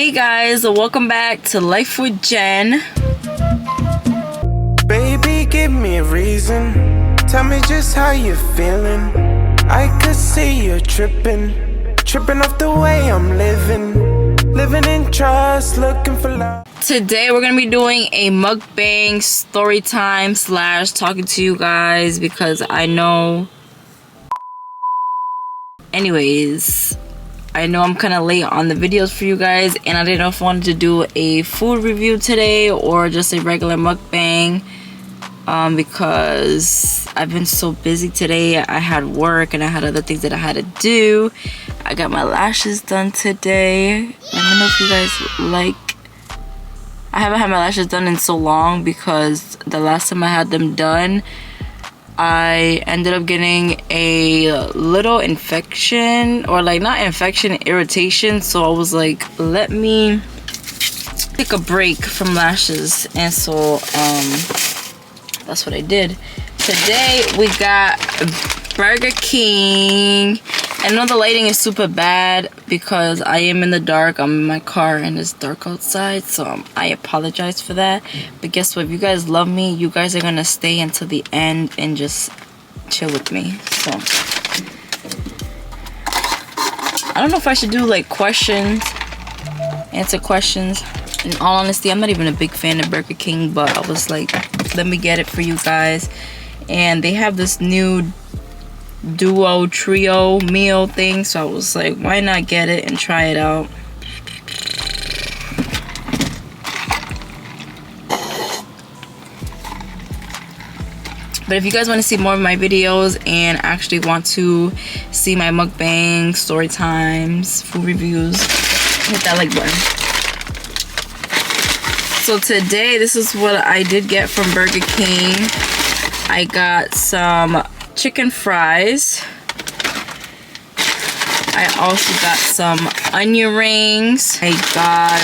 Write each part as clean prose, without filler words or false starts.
Hey guys, welcome back to Life with Jen. Baby, give me a reason. Tell me just how you feeling. I could see you tripping off the way I'm living in trust, looking for love. Today we're gonna be doing a mukbang story time / talking to you guys because I know. Anyways, I know I'm kind of late on the videos for you guys, and I didn't know if I wanted to do a food review today or just a regular mukbang because I've been so busy today. I had work and I had other things that I had to do. I got my lashes done today. Let me know if you guys like. I haven't had my lashes done in so long because the last time I had them done, I ended up getting a little infection, or like not infection, irritation. So I was like, let me take a break from lashes, and so that's what I did. Today we got Burger King. I know the lighting is super bad because I am in the dark. I'm in my car and it's dark outside, so I apologize for that. But guess what? If you guys love me, you guys are gonna stay until the end and just chill with me. So I don't know if I should do like answer questions. In all honesty, I'm not even a big fan of Burger King, but I was like, let me get it for you guys. And they have this new duo trio meal thing, so I was like, why not get it and try it out. But if you guys want to see more of my videos and actually want to see my mukbang, story times, food reviews, hit that like button. So today, this is what I did get from Burger King. I got some chicken fries. I also got some onion rings. I got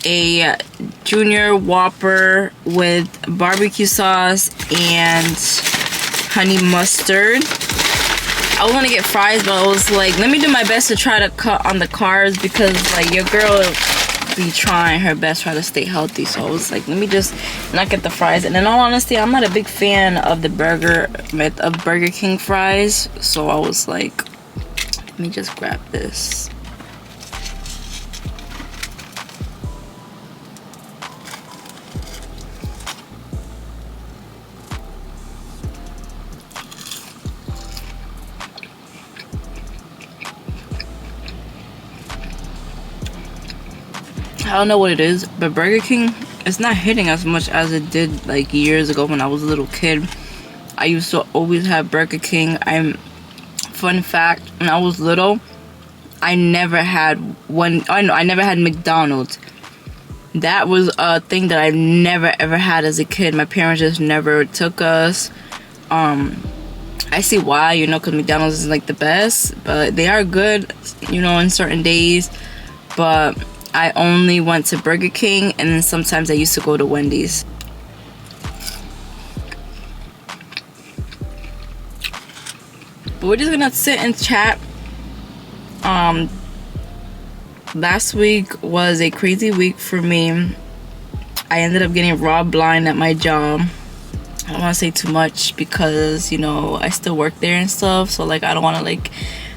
a junior Whopper with barbecue sauce and honey mustard. I was gonna get fries, but I was like, let me do my best to try to cut on the carbs because like your girl be trying her best try to stay healthy. So I was like, let me just not get the fries. And in all honesty, I'm not a big fan of the Burger King fries, so I was like, let me just grab this. I don't know what it is, but Burger King, it's not hitting as much as it did like years ago when I was a little kid. I used to always have Burger King. Fun fact, when I was little, I never had McDonald's. That was a thing that I never ever had as a kid. My parents just never took us. I see why, because McDonald's is like the best, but they are good, in certain days. But I only went to Burger King, and then sometimes I used to go to Wendy's. But we're just gonna sit and chat. Last week was a crazy week for me. I ended up getting robbed blind at my job. I don't want to say too much because, I still work there and stuff. So, like, I don't want to,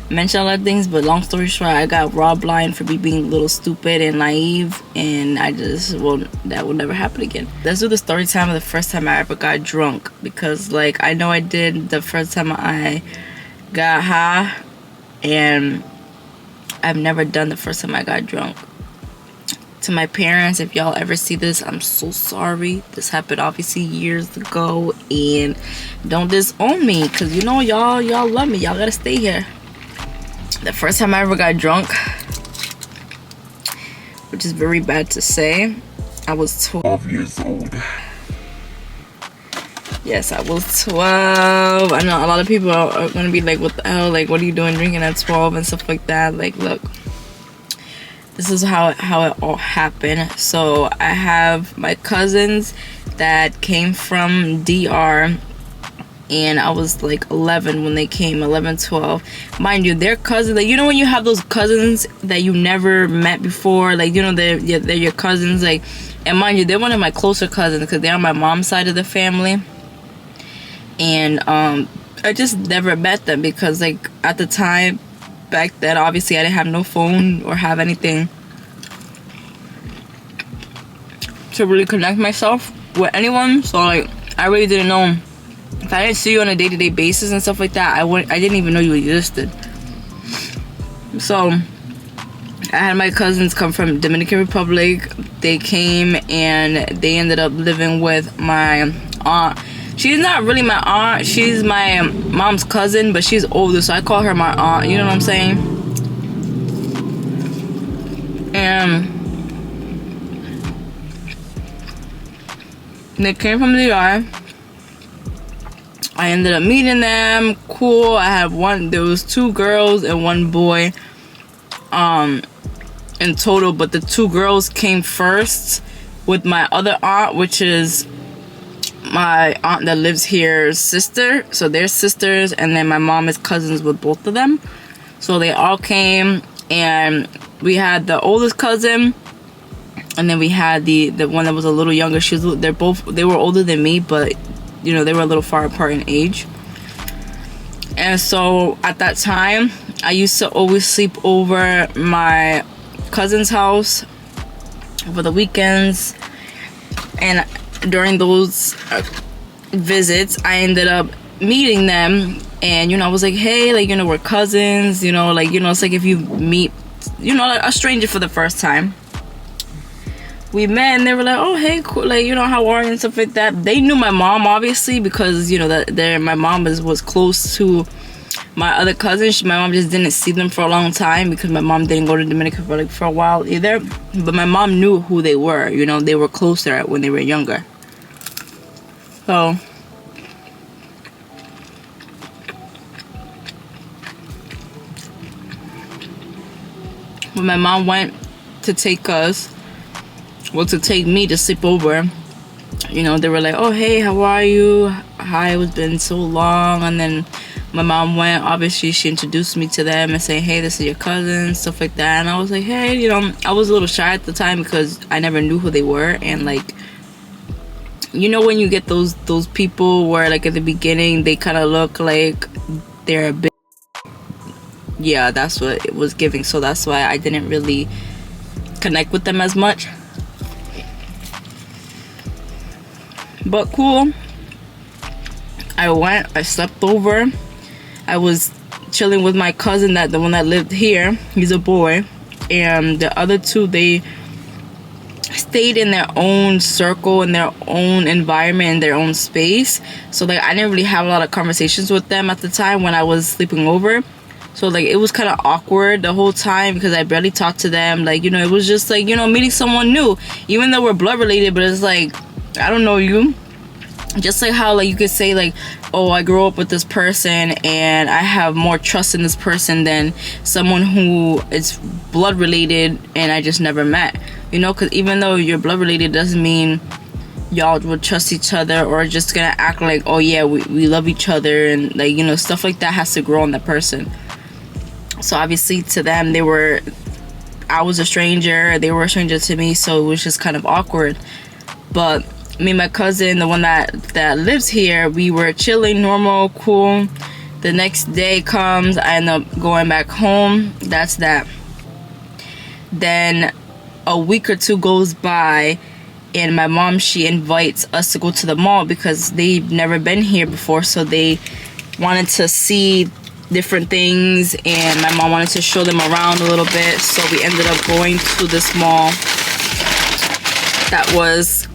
mention a lot of things, but long story short, I got robbed blind for me being a little stupid and naive, and that will never happen again. Let's do the story time of the first time I ever got drunk, because I know I did the first time I got high, and I've never done the first time I got drunk. To my parents, if y'all ever see this, I'm so sorry. This happened obviously years ago, and don't disown me, because y'all love me. Y'all gotta stay here. The first time I ever got drunk, which is very bad to say, I was 12 years old. Yes, I was 12. I know a lot of people are gonna be like, what the hell? Like, what are you doing drinking at 12 and stuff like that? Like, look, this is how it all happened. So I have my cousins that came from DR, and I was like 11 when they came, 11, 12. Mind you, their cousins, like, you know when you have those cousins that you never met before, like, you know, they're your cousins, like, and mind you, they're one of my closer cousins because they're on my mom's side of the family. And I just never met them because, like, at the time, back then, obviously I didn't have no phone or have anything to really connect myself with anyone. So, like, I really didn't know. If I didn't see you on a day-to-day basis and stuff like that, I didn't even know you existed. So I had my cousins come from Dominican Republic. They came and they ended up living with my aunt. She's not really my aunt. She's my mom's cousin, but she's older, so I call her my aunt. You know what I'm saying? And they came from the yard. I ended up meeting them. Cool. There was 2 girls and 1 boy in total, but the 2 girls came first with my other aunt, which is my aunt that lives here's sister. So they're sisters, and then my mom is cousins with both of them. So they all came, and we had the oldest cousin, and then we had the one that was a little younger. They were older than me, but you know, they were a little far apart in age. And so at that time, I used to always sleep over my cousin's house for the weekends. And during those visits, I ended up meeting them. And, you know, I was like, hey, like, you know, we're cousins. You know, like, you know, it's like if you meet, you know, like a stranger for the first time. We met and they were like, oh, hey, cool, like, you know, how are you and stuff like that. They knew my mom, obviously, because, you know, my mom was close to my other cousins. My mom just didn't see them for a long time because my mom didn't go to Dominican Republic for a while either. But my mom knew who they were. You know, they were closer when they were younger. So when my mom went to take me to sleep over, you know, they were like, oh, hey, how are you? Hi, it's been so long. And then my mom went, obviously she introduced me to them and saying, hey, this is your cousin, stuff like that. And I was like, hey, you know, I was a little shy at the time because I never knew who they were. And like, you know, when you get those people where like at the beginning they kind of look like they're a bit, yeah, that's what it was giving. So that's why I didn't really connect with them as much. But cool. I slept over. I was chilling with my cousin, the one that lived here. He's a boy. And the other 2, they stayed in their own circle, in their own environment, in their own space. So like I didn't really have a lot of conversations with them at the time when I was sleeping over. So like it was kind of awkward the whole time because I barely talked to them. Like, you know, it was just like, you know, meeting someone new, even though we're blood related, but it's like, I don't know you. Just like how like you could say like, oh, I grew up with this person and I have more trust in this person than someone who is blood related and I just never met. You know, because even though you're blood related doesn't mean y'all would trust each other or just gonna act like, oh yeah, we love each other, and like, you know, stuff like that has to grow on the person. So obviously to them, I was a stranger, they were a stranger to me, so it was just kind of awkward. But me and my cousin, the one that lives here, we were chilling, normal, cool. The next day comes, I end up going back home. That's that. Then a week or 2 goes by, and my mom, she invites us to go to the mall because they've never been here before, so they wanted to see different things, and my mom wanted to show them around a little bit. So we ended up going to this mall that was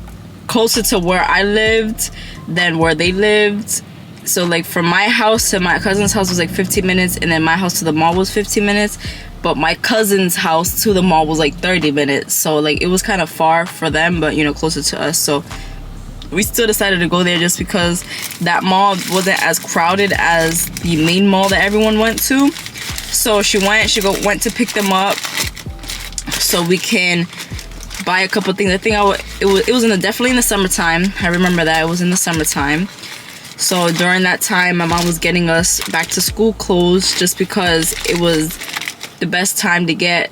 closer to where I lived than where they lived. So like from my house to my cousin's house was like 15 minutes, and then my house to the mall was 15 minutes, but my cousin's house to the mall was like 30 minutes. So like it was kind of far for them, but you know, closer to us. So we still decided to go there just because that mall wasn't as crowded as the main mall that everyone went to. So she went to pick them up so we can buy a couple things. I think it was definitely in the summertime. I remember that it was in the summertime. So during that time, my mom was getting us back to school clothes just because it was the best time to get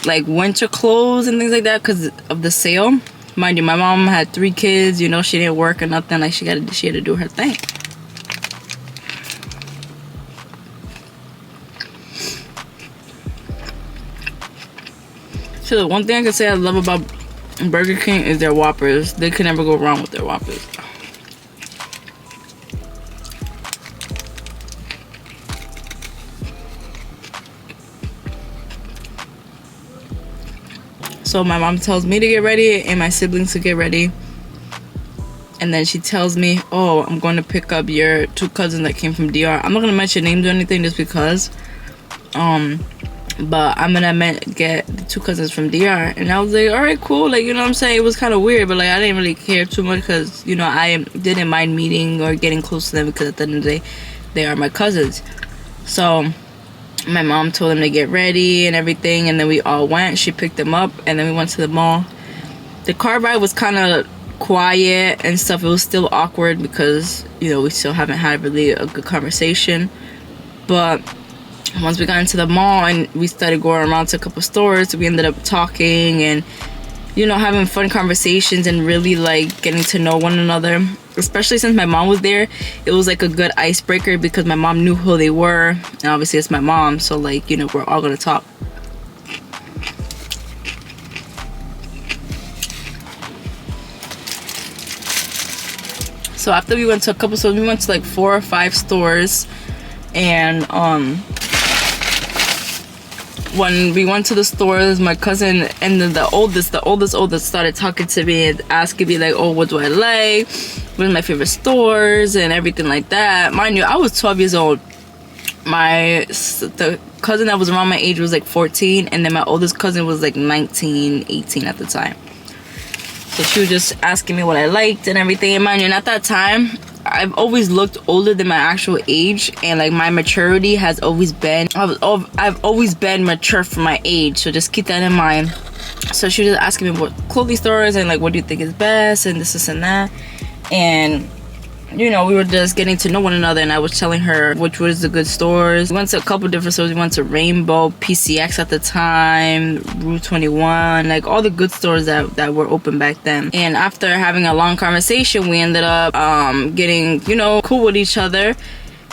like winter clothes and things like that because of the sale. Mind you, my mom had 3 kids, you know, she didn't work or nothing. Like she had to do her thing. So the one thing I can say I love about Burger King is their Whoppers. They can never go wrong with their Whoppers. So my mom tells me to get ready and my siblings to get ready. And then she tells me, oh, I'm going to pick up your 2 cousins that came from DR. I'm not going to mention names or anything just because. But I'm going to get the 2 cousins from DR. And I was like, all right, cool. Like, you know what I'm saying? It was kind of weird, but like I didn't really care too much because, you know, I didn't mind meeting or getting close to them because at the end of the day, they are my cousins. So my mom told them to get ready and everything, and then we all went. She picked them up, and then we went to the mall. The car ride was kind of quiet and stuff. It was still awkward because, you know, we still haven't had really a good conversation. But once we got into the mall and we started going around to a couple stores, we ended up talking and, you know, having fun conversations and really like getting to know one another. Especially since my mom was there, it was like a good icebreaker because my mom knew who they were, and obviously it's my mom, so like, you know, we're all gonna talk. So after we went to a couple stores, we went to like 4 or 5 stores, and when we went to the stores, my cousin and then the oldest started talking to me and asking me like, oh, what do I like? What are my favorite stores and everything like that. Mind you, I was 12 years old. The cousin that was around my age was like 14, and then my oldest cousin was like 19, 18 at the time. So she was just asking me what I liked and everything. And mind you, and at that time, I've always looked older than my actual age, and like my maturity has always been, I've always been mature for my age, so just keep that in mind. So she was just asking me what clothing stores and like what do you think is best and this and that, and you know, we were just getting to know one another, and I was telling her which was the good stores. We went to a couple different stores. We went to Rainbow, PCX at the time, Route 21, like all the good stores that were open back then. And after having a long conversation, we ended up getting, you know, cool with each other.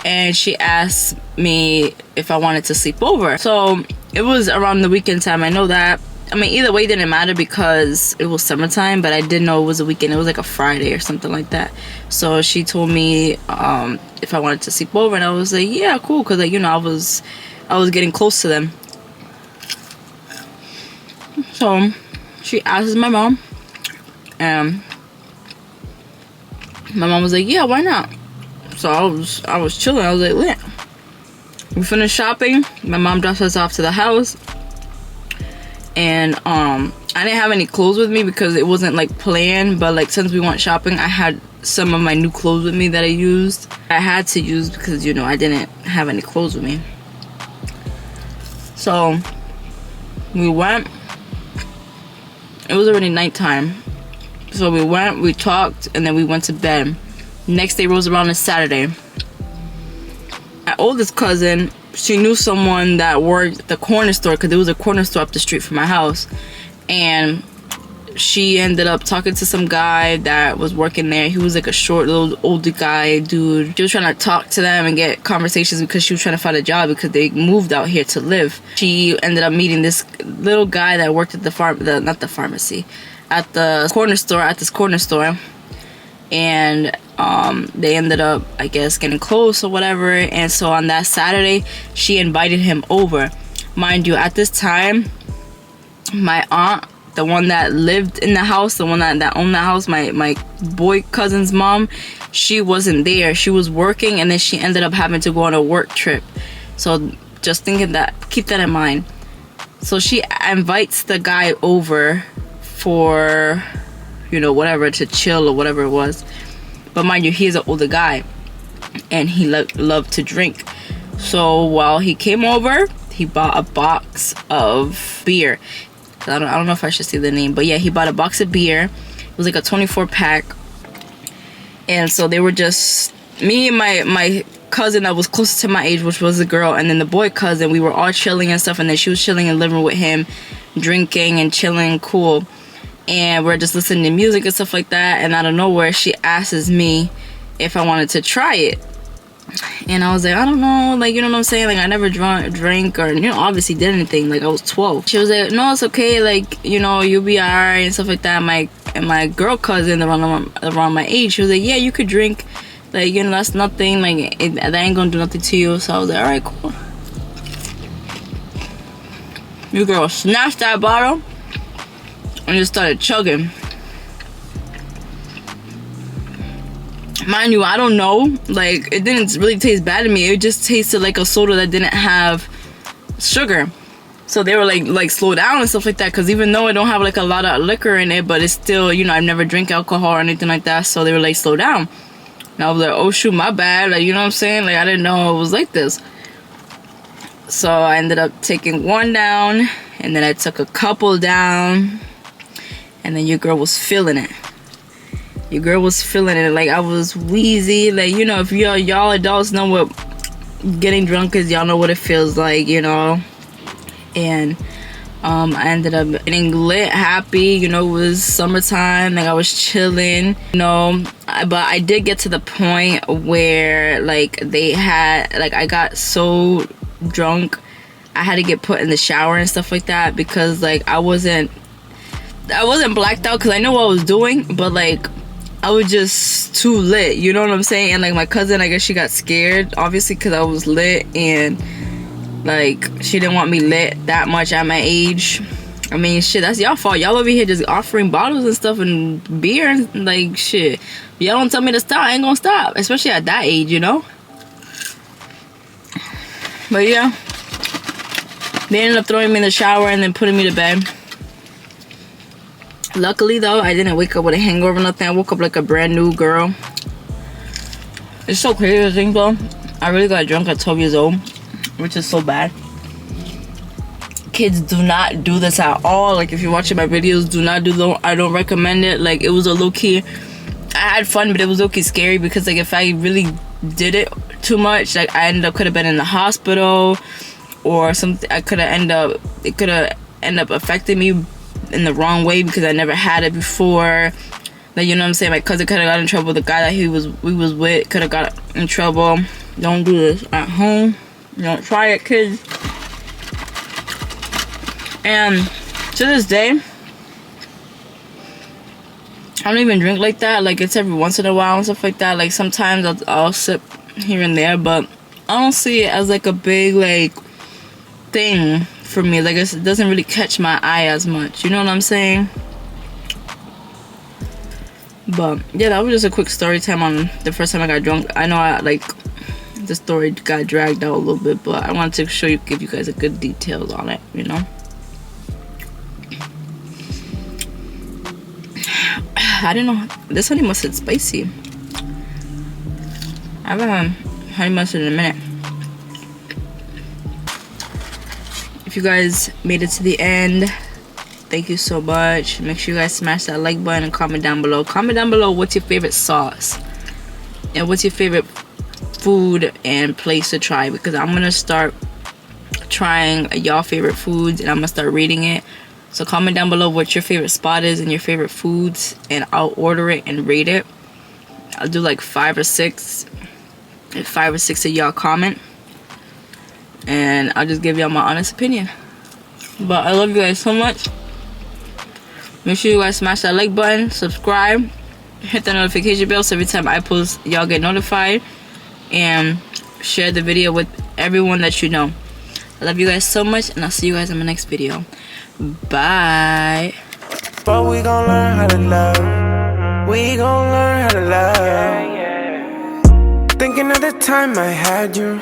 And she asked me if I wanted to sleep over. So it was around the weekend time. I know that. I mean, either way, it didn't matter because it was summertime, but I didn't know it was a weekend. It was like a Friday or something like that. So she told me if I wanted to sleep over, and I was like, yeah, cool, because like, you know, I was getting close to them. So she asked my mom, and my mom was like, yeah, why not? So I was chilling. I was like, lit. We finished shopping. My mom dropped us off to the house. And I didn't have any clothes with me because it wasn't like planned, but like since we went shopping, I had some of my new clothes with me that I had to use because, you know, I didn't have any clothes with me. So we went. It was already nighttime, so we went, we talked, and then we went to bed. Next day rolls around, a Saturday. My oldest cousin, she knew someone that worked at the corner store because there was a corner store up the street from my house, and she ended up talking to some guy that was working there. He was like a short little older guy dude. She was trying to talk to them and get conversations because she was trying to find a job because they moved out here to live. She ended up meeting this little guy that worked at the at the corner store, and they ended up, I guess, getting close or whatever. And so on that Saturday, she invited him over. Mind you, at this time, my aunt, the one that lived in the house, the one that owned the house, my boy cousin's mom, she wasn't there. She was working, and then she ended up having to go on a work trip. So just thinking that, keep that in mind. So she invites the guy over for, you know, whatever, to chill or whatever it was. But mind you, he's an older guy, and he loved to drink. So while he came over, he bought a box of beer. I don't know if I should say the name, but yeah, he bought a box of beer. It was like a 24 pack. And so they were just me and my cousin that was closest to my age, which was a girl, and then the boy cousin, we were all chilling and stuff, and then she was chilling in the living room with him, drinking and chilling, cool. And we're just listening to music and stuff like that, and out of nowhere she asks me if I wanted to try it. And I was like, I don't know, like, you know what I'm saying, like, I never drank or, you know, obviously did anything, like, I was 12. She was like, no, it's okay, like, you know, you'll be alright and stuff like that. My girl cousin around my age, she was like, yeah, you could drink, like, you know, that's nothing, like, that ain't gonna do nothing to you. So I was like, alright, cool. Your girl snatched that bottle and just started chugging. Mind you, I don't know, like, it didn't really taste bad to me. It just tasted like a soda that didn't have sugar. So they were like slow down and stuff like that, because even though it don't have like a lot of liquor in it, but it's still, you know, I've never drank alcohol or anything like that. So they were like, slow down. And I was like, oh shoot, my bad, like, you know what I'm saying, like, I didn't know it was like this. So I ended up taking one down, and then I took a couple down, and then your girl was feeling it. Your girl was feeling it. Like, I was wheezy. Like, you know, if y'all adults know what getting drunk is, y'all know what it feels like, you know. And I ended up getting lit, happy, you know. It was summertime, like, I was chilling, you know. But I did get to the point where, like, they had, like, I got so drunk I had to get put in the shower and stuff like that, because, like, I wasn't blacked out, because I know what I was doing, but, like, I was just too lit, you know what I'm saying? And, like, my cousin, I guess she got scared, obviously, because I was lit, and, like, she didn't want me lit that much at my age. I mean, shit, that's y'all fault. Y'all over here just offering bottles and stuff and beer and, like, shit. Y'all don't tell me to stop, I ain't gonna stop, especially at that age, you know? But, yeah. They ended up throwing me in the shower and then putting me to bed. Luckily, though, I didn't wake up with a hangover or nothing. I woke up like a brand new girl. It's so crazy to think, though. I really got drunk at 12 years old, which is so bad. Kids, do not do this at all. Like, if you're watching my videos, do not do that. I don't recommend it. Like, it was a low-key... I had fun, but it was low-key scary, because, like, if I really did it too much, like, I could have been in the hospital or something. It could have ended up affecting me in the wrong way, because I never had it before. Like, you know what I'm saying? My cousin could have got in trouble. The guy that we was with could have got in trouble. Don't do this at home. Don't try it, kids. And to this day, I don't even drink like that. Like, it's every once in a while and stuff like that. Like, sometimes I'll sip here and there, but I don't see it as like a big, like, thing for me. Like, it doesn't really catch my eye as much, you know what I'm saying? But yeah, that was just a quick story time on the first time I got drunk. I know the story got dragged out a little bit, but I wanted to give you guys a good details on it, you know. I don't know, this honey mustard is spicy. I haven't had honey mustard in a minute. If you guys made it to the end, thank you so much. Make sure you guys smash that like button and comment down below. Comment down below what's your favorite sauce and what's your favorite food and place to try, because I'm gonna start trying y'all favorite foods and I'm gonna start reading it. So comment down below what your favorite spot is and your favorite foods, and I'll order it and rate it. I'll do like 5 or 6 if 5 or 6 of y'all comment, and I'll just give y'all my honest opinion. But I love you guys so much. Make sure you guys smash that like button, subscribe, hit the notification bell so every time I post y'all get notified, and share the video with everyone that you know. I love you guys so much, and I'll see you guys in my next video. Bye. But we gon' learn how to love. We gon' learn how to love. Thinking of the time I had you.